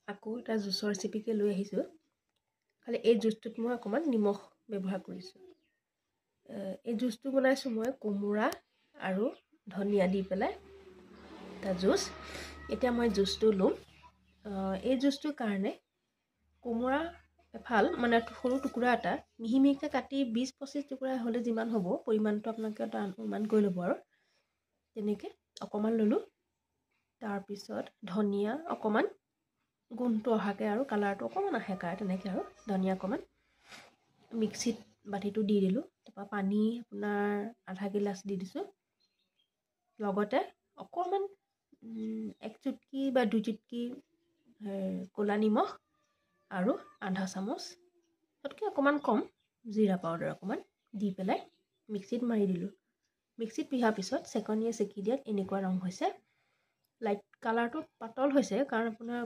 আকৌ এটা জুচৰ ৰেচিপিকে লৈ আহিছোঁ। খালি এই জুচটোত মই অকণমান নিমখ ব্যৱহাৰ কৰিছোঁ। এই জুচটো বনাইছোঁ মই কোমোৰা আৰু ধনিয়া দি পেলাই এটা জুচ। এতিয়া মই জুচটো ল'ম। এই জুচটোৰ কাৰণে কোমোৰা এফাল মানে সৰু টুকুৰা এটা মিহি মিহিকৈ কাটি 20-25 টুকুৰা হ'লে যিমান হ'ব পৰিমাণটো আপোনালোকে এটা অনুমান কৰি ল'ব আৰু তেনেকৈ অকণমান ল'লোঁ। তাৰপিছত ধনিয়া অকণমান গোন্ধটো অহাকৈ আৰু কালাৰটো অকণমান আহে কাৰণে তেনেকৈ আৰু ধনিয়া অকণমান মিক্সিত বাতিটো দি দিলোঁ। তাৰপৰা পানী আপোনাৰ আধা গিলাচ দি দিছোঁ। লগতে অকণমান 1 চুটকি বা 2 চুটকি ক'লা নিমখ আৰু আধা চামুচ তাতকৈ অকণমান কম জিৰা পাউডাৰ অকণমান দি পেলাই মিক্সিত মাৰি দিলোঁ। মিক্সিত পিহাৰ পিছত চেকনিয়ে চেকি দিয়াত এনেকুৱা ৰং হৈছে। লাইট কালাৰটো পাতল হৈছে কাৰণ আপোনাৰ